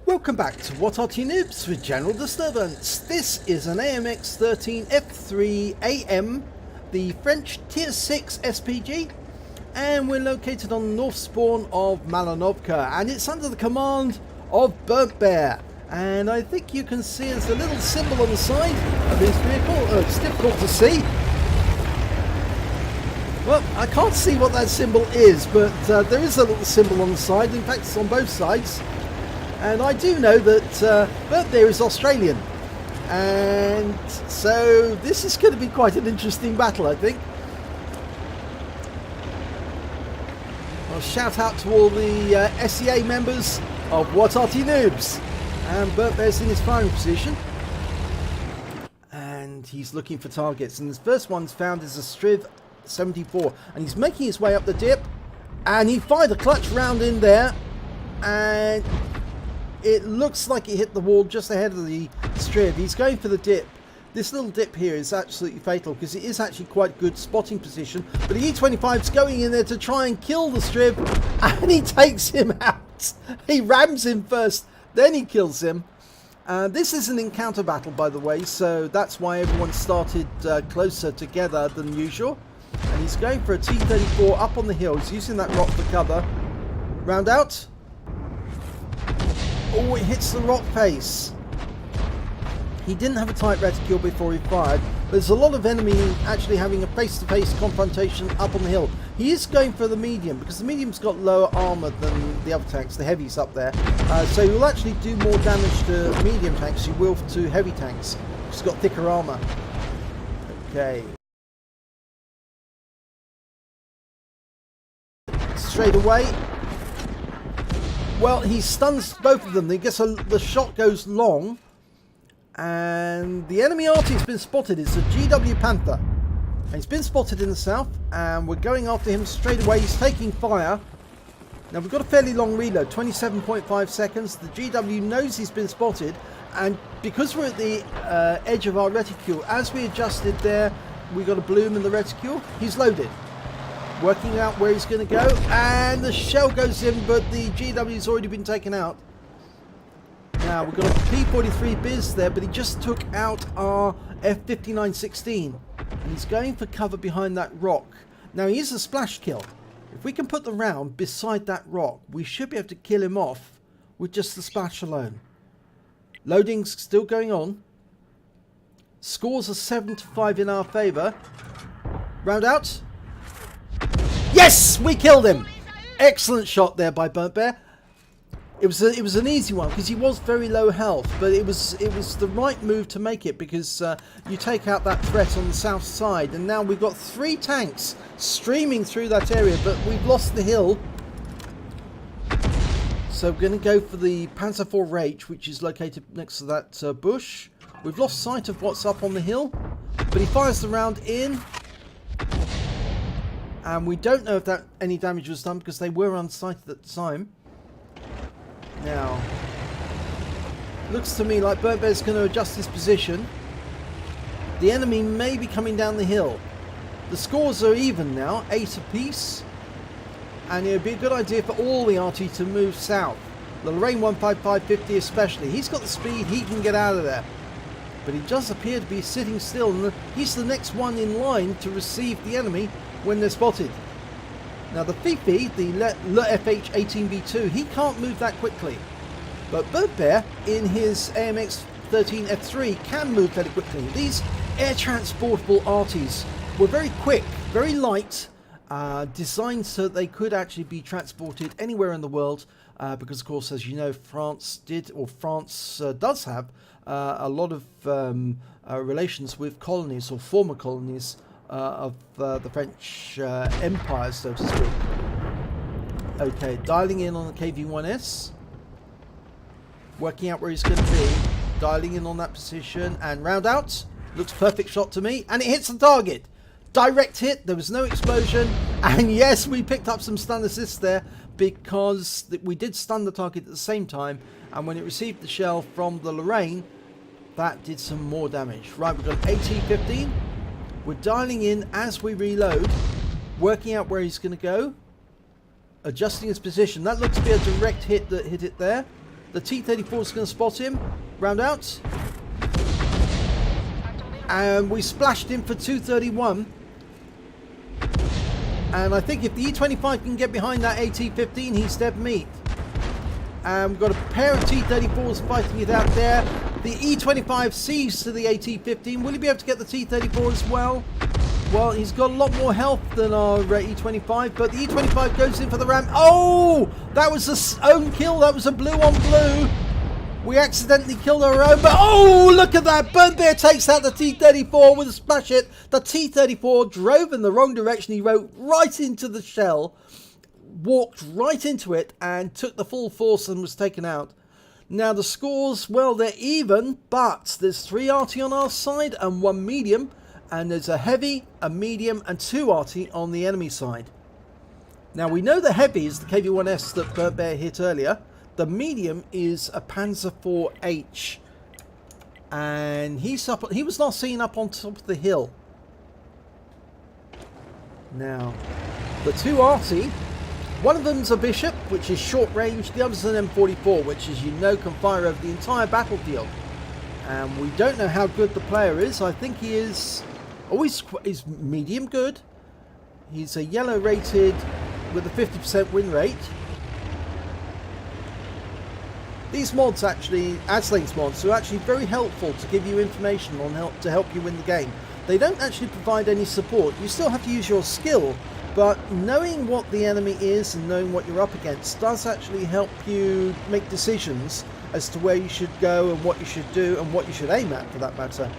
Welcome back to What Arty Noobs with General Disturbance. This is an AMX 13F3 AM, the French Tier 6 SPG, and we're located on the north spawn of Malinovka, and it's under the command of Burntbear. And I think you can see there's a little symbol on the side of his vehicle. It's difficult to see. Well, I can't see what that symbol is, but there is a little symbol on the side. In fact, it's on both sides. And I do know that Burntbear is Australian, and so this is going to be quite an interesting battle, I think. I'll shout out to all the SEA members of What Arty Noobs. And Burntbear's in his firing position, and he's looking for targets. And the first one's found is a Striv 74, and he's making his way up the dip, and he fired a clutch round in there, and it looks like it hit the wall just ahead of the Striv. He's going for the dip. This little dip here is absolutely fatal because it is actually quite good spotting position. But the E25's going in there to try and kill the Striv, and he takes him out. He rams him first, then he kills him. This is an encounter battle, by the way, so that's why everyone started closer together than usual. And he's going for a T-34 up on the hill. He's using that rock for cover. Round out. Oh, it hits the rock face. He didn't have a tight reticule before he fired. There's a lot of enemy actually having a face-to-face confrontation up on the hill. He is going for the medium because the medium's got lower armor than the other tanks, the heavies up there. So he will actually do more damage to medium tanks than he will to heavy tanks. He's got thicker armor. Okay. Straight away. Well, he stuns both of them. I guess the shot goes long. And the enemy Arty has been spotted. It's a GW Panther. And he's been spotted in the south. And we're going after him straight away. He's taking fire. Now, we've got a fairly long reload. 27.5 seconds. The GW knows he's been spotted. And because we're at the edge of our reticule, as we adjusted there, we got a bloom in the reticule. He's loaded. Working out where he's going to go, and the shell goes in, but the GW's already been taken out. Now we've got a P43 Biz there, but he just took out our F5916, and he's going for cover behind that rock. Now he is a splash kill. If we can put the round beside that rock, we should be able to kill him off with just the splash alone. Loading's still going on. Scores are 7-5 in our favour. Round out. Yes, we killed him. Excellent shot there by Burntbear. It was an easy one because he was very low health, but it was the right move to make it because you take out that threat on the south side, and now we've got 3 tanks streaming through that area, but we've lost the hill. So we're going to go for the Panzer IV-H, which is located next to that bush. We've lost sight of what's up on the hill, but he fires the round in. And we don't know if that any damage was done because they were unsighted at the time. Now, looks to me like Burntbear's going to adjust his position. The enemy may be coming down the hill. The scores are even now, 8 apiece. And it would be a good idea for all the Arty to move south. The Lorraine 15550 especially. He's got the speed, he can get out of there. But he does appear to be sitting still, and he's the next one in line to receive the enemy when they're spotted. Now the Fifi, the Le FH-18B2, he can't move that quickly. But Burntbear, in his AMX 13F3, can move fairly quickly. These air transportable Artys were very quick, very light, designed so that they could actually be transported anywhere in the world. Because of course, as you know, France does have a lot of relations with colonies or former colonies of the French Empire, so to speak. Okay, dialing in on the KV-1S. Working out where he's going to be. Dialing in on that position. And round out. Looks perfect shot to me. And it hits the target. Direct hit. There was no explosion. And yes, we picked up some stun assists there because we did stun the target at the same time. And when it received the shell from the Lorraine, that did some more damage. Right, we've got AT-15. We're dialing in as we reload, working out where he's going to go, adjusting his position. That looked to be a direct hit that hit it there. The T-34 is going to spot him. Round out. And we splashed him for 231. And I think if the E25 can get behind that AT-15, he's dead meat. And we've got a pair of T-34s fighting it out there. The E25 sees to the AT-15. Will he be able to get the T-34 as well? Well, he's got a lot more health than our E25, but the E25 goes in for the RAM. Oh! That was his own kill. That was a blue on blue. We accidentally killed our own, but oh, look at that. Burntbear takes out the T-34 with a splash hit. The T-34 drove in the wrong direction. He rode right into the shell, walked right into it, and took the full force and was taken out. Now, the scores, well, they're even, but there's 3 Arty on our side and 1 medium. And there's a heavy, a medium, and 2 Arty on the enemy side. Now, we know the heavy is the KV-1S that Burntbear hit earlier. The medium is a Panzer IV-H. And he was last seen up on top of the hill. Now, the 2 Arty, one of them's a Bishop, which is short range. The other's an M44, which, as you know, can fire over the entire battlefield. And we don't know how good the player is. I think he is... Oh, he's medium good. He's a yellow rated with a 50% win rate. These mods actually, Aslains mods, are actually very helpful to give you information on to help you win the game. They don't actually provide any support. You still have to use your skill, but knowing what the enemy is and knowing what you're up against does actually help you make decisions as to where you should go and what you should do and what you should aim at, for that matter.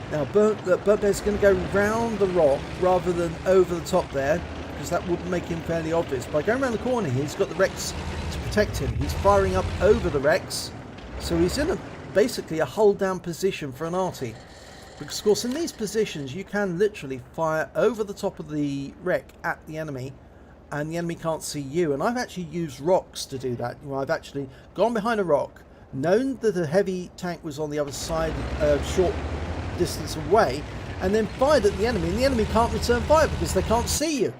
Now, Burntbear's going to go round the rock rather than over the top there, because that would make him fairly obvious. By going around the corner here, he's got the Rex to protect him. He's firing up over the Rex, so he's in basically a hold down position for an Arty. Because, of course, in these positions, you can literally fire over the top of the wreck at the enemy, and the enemy can't see you. And I've actually used rocks to do that. You know, I've actually gone behind a rock, known that a heavy tank was on the other side, short distance away, and then fired at the enemy, and the enemy can't return fire because they can't see you.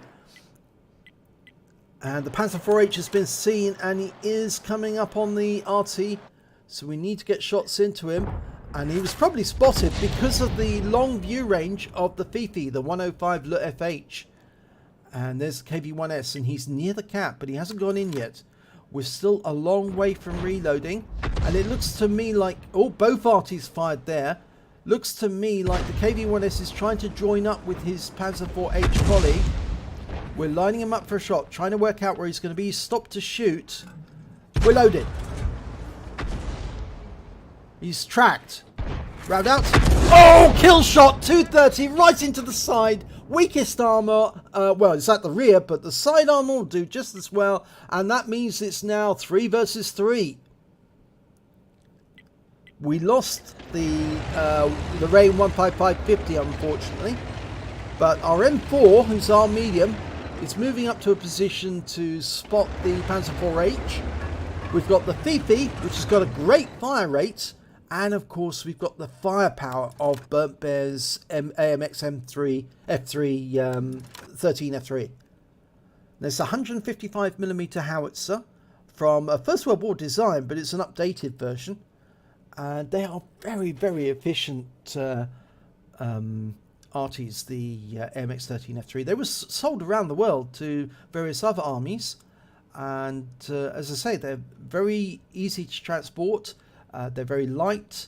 And the Panzer IV-H has been seen, and he is coming up on the Arty, so we need to get shots into him. And he was probably spotted because of the long view range of the Fifi, the 105 LUT-FH. And there's KV-1S, and he's near the cap, but he hasn't gone in yet. We're still a long way from reloading, and it looks to me like, oh, both Artys fired there. Looks to me like the KV-1S is trying to join up with his Panzer IV-H colleague. We're lining him up for a shot, trying to work out where he's going to be. Stopped to shoot. We're loaded. He's tracked. Round out. Oh, kill shot. 230 right into the side. Weakest armor. Well, it's at the rear, but the side armor will do just as well. And that means it's now 3 versus 3. We lost the Rain 15550, unfortunately. But our M4, who's our medium, is moving up to a position to spot the Panzer IV-H. We've got the Fifi, which has got a great fire rate. And of course, we've got the firepower of Burntbear's AMX F3, 13 F3. There's a 155mm howitzer from a First World War design, but it's an updated version. And they are very, very efficient Artys, the AMX 13 F3. They were sold around the world to various other armies. And as I say, they're very easy to transport. They're very light.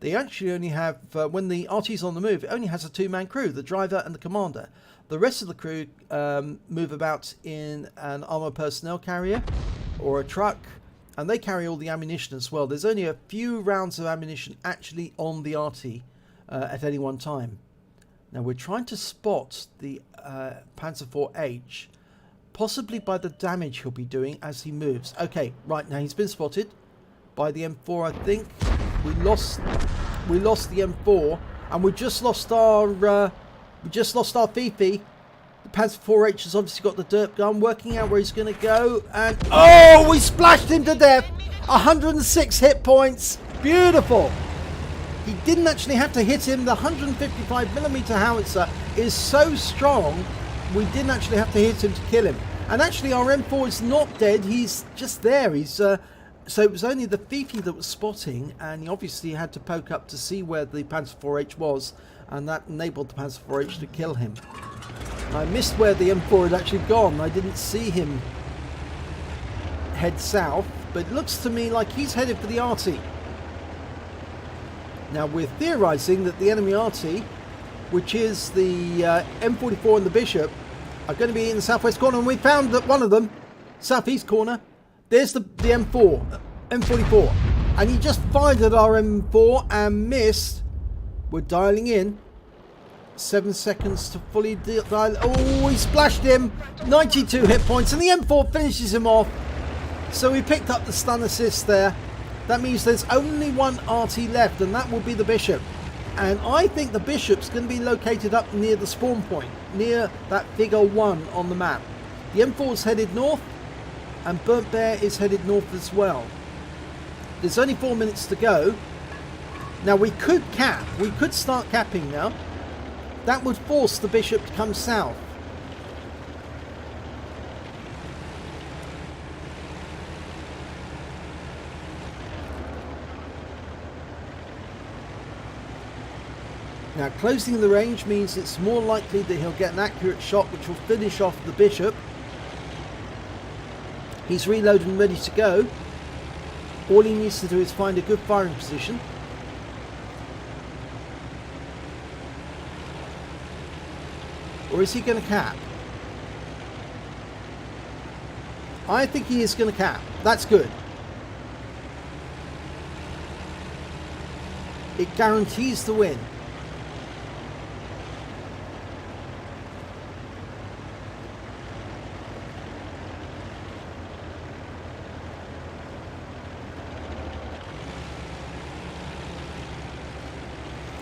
They actually only have, when the Arty's on the move, it only has a 2-man crew, the driver and the commander. The rest of the crew move about in an armoured personnel carrier or a truck, and they carry all the ammunition as well. There's only a few rounds of ammunition actually on the Arty at any one time. Now we're trying to spot the Panzer IV-H, possibly by the damage he'll be doing as he moves. Okay, right, now he's been spotted by the M4, I think. We lost the M4, and we just lost our Fifi. The Panzer IV-H has obviously got the derp gun, working out where he's going to go, and oh, we splashed him to death. 106 hit points, beautiful. He didn't actually have to hit him. The 155mm howitzer is so strong, we didn't actually have to hit him to kill him. And actually, our M4 is not dead. He's just there. He's So it was only the Fifi that was spotting, and he obviously had to poke up to see where the Panzer IV-H was, and that enabled the Panzer IV-H to kill him. I missed where the M4 had actually gone. I didn't see him head south, but it looks to me like he's headed for the Arty. Now we're theorising that the enemy Arty, which is the M44 and the Bishop, are going to be in the southwest corner, and we found that one of them, southeast corner, there's the M44, and he just fired at our M4 and missed. We're dialing in. 7 seconds to fully dial. Oh, he splashed him. 92 hit points, and the M4 finishes him off. So we picked up the stun assist there. That means there's only one Arty left, and that will be the Bishop. And I think the Bishop's going to be located up near the spawn point, near that figure 1 on the map. The M4's headed north, and Burntbear is headed north as well. There's only 4 minutes to go. Now we could cap. We could start capping now. That would force the Bishop to come south. Now closing the range means it's more likely that he'll get an accurate shot which will finish off the Bishop. He's reloaded and ready to go. All he needs to do is find a good firing position. Or is he going to cap? I think he is going to cap. That's good. It guarantees the win.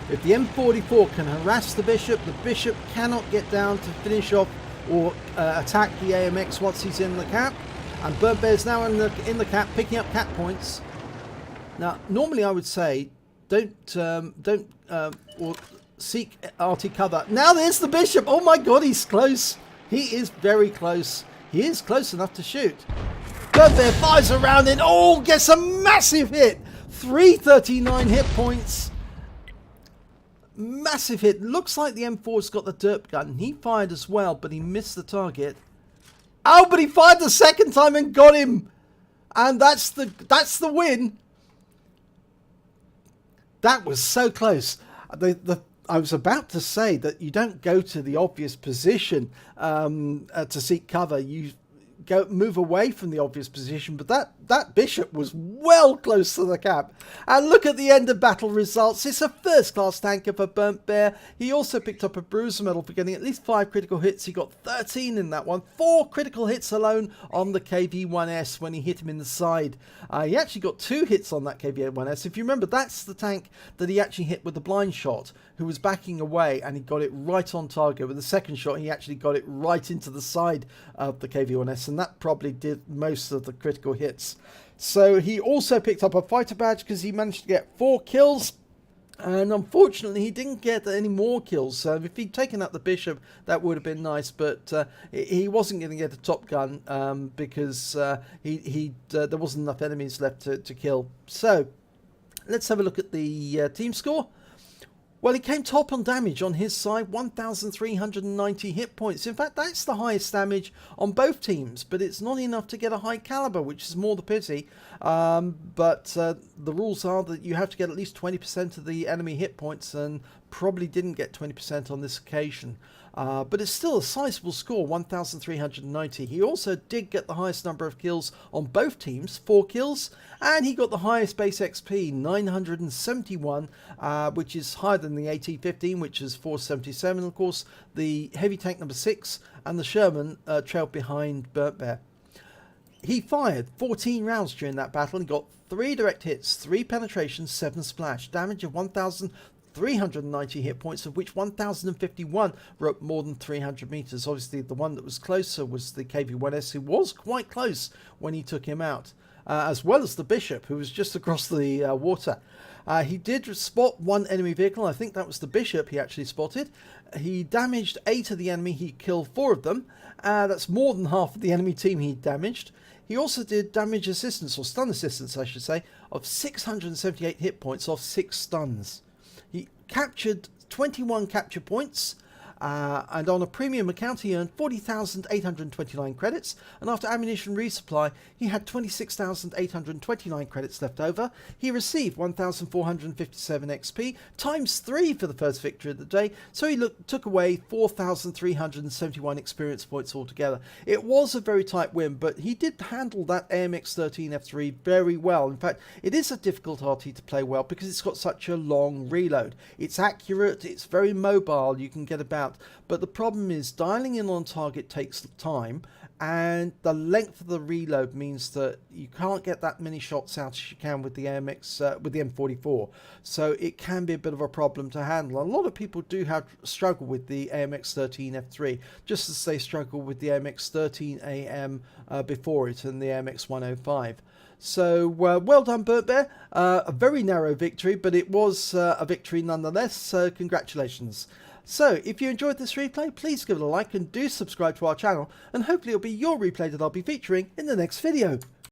If the M44 can harass the Bishop cannot get down to finish off or attack the AMX once he's in the cap. And Burntbear's now in the cap, picking up cap points. Now, normally I would say don't or seek Arty cover. Now there's the Bishop. Oh my God, he's close. He is very close. He is close enough to shoot. Burntbear fires around and gets a massive hit. 339 hit points. Massive hit. Looks like the M4's got the derp gun. He fired as well, but he missed the target. Oh, but he fired the second time and got him. And that's the win. That was so close. I was about to say that you don't go to the obvious position to seek cover. You move away from the obvious position, but that Bishop was well close to the cap. And look at the end of battle results. It's a first class tanker for Burntbear. He also picked up a bruiser medal for getting at least 5 critical hits. He got 13 in that one. 4 critical hits alone on the KV-1S when he hit him in the side. He actually got 2 hits on that KV-1S. If you remember, that's the tank that he actually hit with the blind shot, who was backing away, and he got it right on target. With the second shot, he actually got it right into the side of the KV-1S, and that probably did most of the critical hits. So he also picked up a fighter badge because he managed to get 4 kills, and unfortunately he didn't get any more kills. So if he'd taken out the Bishop, that would have been nice, but he wasn't going to get a top gun because there wasn't enough enemies left to kill. So let's have a look at the team score. Well, he came top on damage on his side, 1,390 hit points. In fact, that's the highest damage on both teams, but it's not enough to get a high caliber, which is more the pity. But the rules are that you have to get at least 20% of the enemy hit points, and probably didn't get 20% on this occasion. But it's still a sizable score, 1,390. He also did get the highest number of kills on both teams, 4 kills, and he got the highest base XP, 971, which is higher than the AT-15, which is 477. Of course, the heavy tank number 6 and the Sherman trailed behind Burntbear. He fired 14 rounds during that battle and got 3 direct hits, 3 penetrations, 7 splash, damage of 1,390 hit points, of which 1,051 were up more than 300 meters. Obviously, the one that was closer was the KV-1S, who was quite close when he took him out, as well as the Bishop, who was just across the water. He did spot 1 enemy vehicle. I think that was the Bishop he actually spotted. He damaged 8 of the enemy. He killed 4 of them. That's more than half of the enemy team he damaged. He also did damage assistance, or stun assistance I should say, of 678 hit points off 6 stuns. He captured 21 capture points, and on a premium account he earned 40,829 credits, and after ammunition resupply he had 26,829 credits left over. He received 1,457 XP, times 3 for the first victory of the day, so he took away 4,371 experience points altogether. It was a very tight win, but he did handle that AMX 13F3 very well. In fact, it is a difficult Arty to play well because it's got such a long reload. It's accurate, it's very mobile, you can get about, but the problem is dialing in on target takes time, and the length of the reload means that you can't get that many shots out as you can with the AMX, with the M44. So it can be a bit of a problem to handle. A lot of people do struggle with the AMX 13F3, just as they struggle with the AMX 13AM before it and the AMX 105. So well done, Burntbear. A very narrow victory, but it was a victory nonetheless, so congratulations. So, if you enjoyed this replay, please give it a like and do subscribe to our channel, and hopefully it'll be your replay that I'll be featuring in the next video.